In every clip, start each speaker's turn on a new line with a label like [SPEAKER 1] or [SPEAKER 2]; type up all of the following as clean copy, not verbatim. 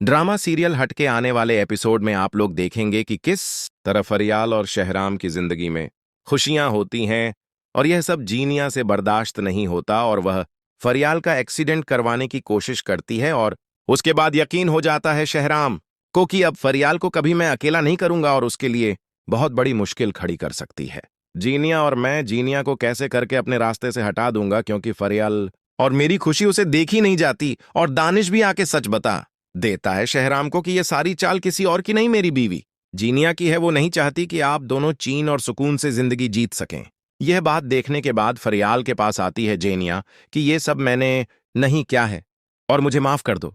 [SPEAKER 1] Drama serial हटके आने वाले एपिसोड में आप लोग देखेंगे कि किस तरह फरियाल और शहराम की जिंदगी में खुशियां होती हैं और यह सब जीनिया से बर्दाश्त नहीं होता और वह फरियाल का एक्सीडेंट करवाने की कोशिश करती है और उसके बाद यकीन हो जाता है शहराम को कि अब फरियाल को कभी मैं अकेला नहीं करूंगा और उसके लिए बहुत बड़ी मुश्किल खड़ी कर सकती है। जीनिया और मैं जीनिया को कैसे करके अपने रास्ते से हटा दूंगा क्योंकि फरियाल और मेरी खुशी उसे देखी नहीं जाती और दानिश भी आके सच बता देता है शहराम को कि यह सारी चाल किसी और की नहीं मेरी बीवी जीनिया की है। वो नहीं चाहती कि आप दोनों चैन और सुकून से जिंदगी जीत सकें। यह बात देखने के बाद फरियाल के पास आती है जेनिया कि ये सब मैंने नहीं क्या है और मुझे माफ कर दो।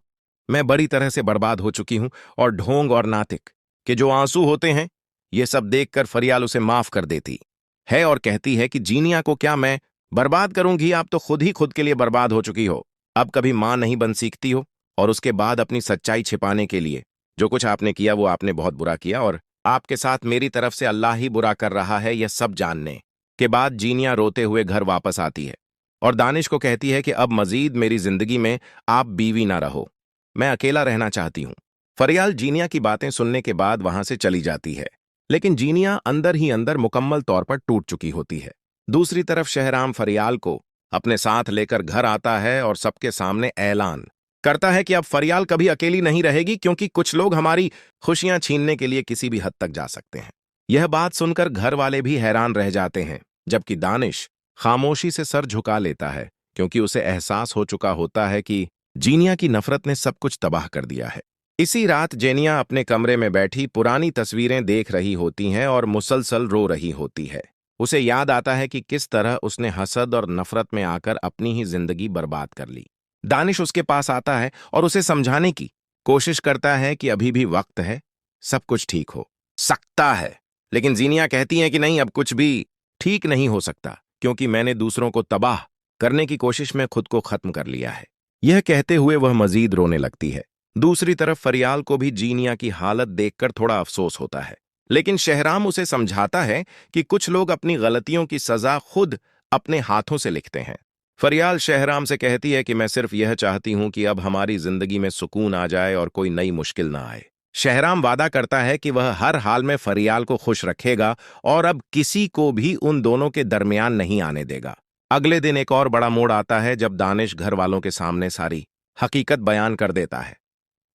[SPEAKER 1] मैं बड़ी तरह से बर्बाद हो चुकी हूं और ढोंग और नातिक के जो आंसू होते हैं ये सब देखकर फरियाल उसे माफ कर देती है और कहती है कि जीनिया को क्या मैं बर्बाद करूंगी, आप तो खुद ही खुद के लिए बर्बाद हो चुकी हो। अब कभी मां नहीं बन सीखती हो और उसके बाद अपनी सच्चाई छिपाने के लिए जो कुछ आपने किया वो आपने बहुत बुरा किया और आपके साथ मेरी तरफ से अल्लाह ही बुरा कर रहा है। यह सब जानने के बाद जीनिया रोते हुए घर वापस आती है और दानिश को कहती है कि अब मजीद मेरी जिंदगी में आप बीवी ना रहो, मैं अकेला रहना चाहती हूं। फरियाल जीनिया की बातें सुनने के बाद वहां से चली जाती है, लेकिन जीनिया अंदर ही अंदर मुकम्मल तौर पर टूट चुकी होती है। दूसरी तरफ शहराम फरियाल को अपने साथ लेकर घर आता है और सबके सामने ऐलान करता है कि अब फरियाल कभी अकेली नहीं रहेगी क्योंकि कुछ लोग हमारी खुशियां छीनने के लिए किसी भी हद तक जा सकते हैं। यह बात सुनकर घर वाले भी हैरान रह जाते हैं, जबकि दानिश खामोशी से सर झुका लेता है क्योंकि उसे एहसास हो चुका होता है कि जीनिया की नफरत ने सब कुछ तबाह कर दिया है। इसी रात जेनिया अपने कमरे में बैठी पुरानी तस्वीरें देख रही होती हैं और मुसलसल रो रही होती है। उसे याद आता है कि किस तरह उसने हसद और नफरत में आकर अपनी ही जिंदगी बर्बाद कर ली। दानिश उसके पास आता है और उसे समझाने की कोशिश करता है कि अभी भी वक्त है, सब कुछ ठीक हो सकता है। लेकिन जीनिया कहती है कि नहीं, अब कुछ भी ठीक नहीं हो सकता क्योंकि मैंने दूसरों को तबाह करने की कोशिश में खुद को खत्म कर लिया है। यह कहते हुए वह मजीद रोने लगती है। दूसरी तरफ फरियाल को भी जीनिया की हालत देखकर थोड़ा अफसोस होता है, लेकिन शहराम उसे समझाता है कि कुछ लोग अपनी गलतियों की सजा खुद अपने हाथों से लिखते हैं। फरियाल शहराम से कहती है कि मैं सिर्फ यह चाहती हूं कि अब हमारी जिंदगी में सुकून आ जाए और कोई नई मुश्किल ना आए। शहराम वादा करता है कि वह हर हाल में फरियाल को खुश रखेगा और अब किसी को भी उन दोनों के दरमियान नहीं आने देगा। अगले दिन एक और बड़ा मोड़ आता है जब दानिश घर वालों के सामने सारी हकीकत बयान कर देता है।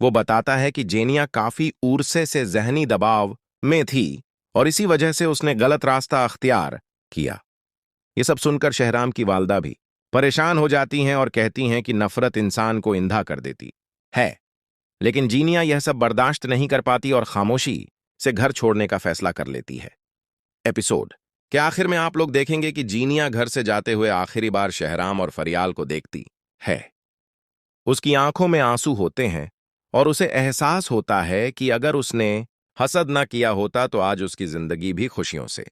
[SPEAKER 1] वो बताता है कि जेनिया काफी ऊर्से से जहनी दबाव में थी और इसी वजह से उसने गलत रास्ता अख्तियार किया। ये सब सुनकर शहराम की वालदा भी परेशान हो जाती हैं और कहती हैं कि नफरत इंसान को इंधा कर देती है। लेकिन जीनिया यह सब बर्दाश्त नहीं कर पाती और खामोशी से घर छोड़ने का फैसला कर लेती है। एपिसोड के आखिर में आप लोग देखेंगे कि जीनिया घर से जाते हुए आखिरी बार शहराम और फरियाल को देखती है। उसकी आंखों में आंसू होते हैं और उसे एहसास होता है कि अगर उसने हसद न किया होता तो आज उसकी जिंदगी भी खुशियों से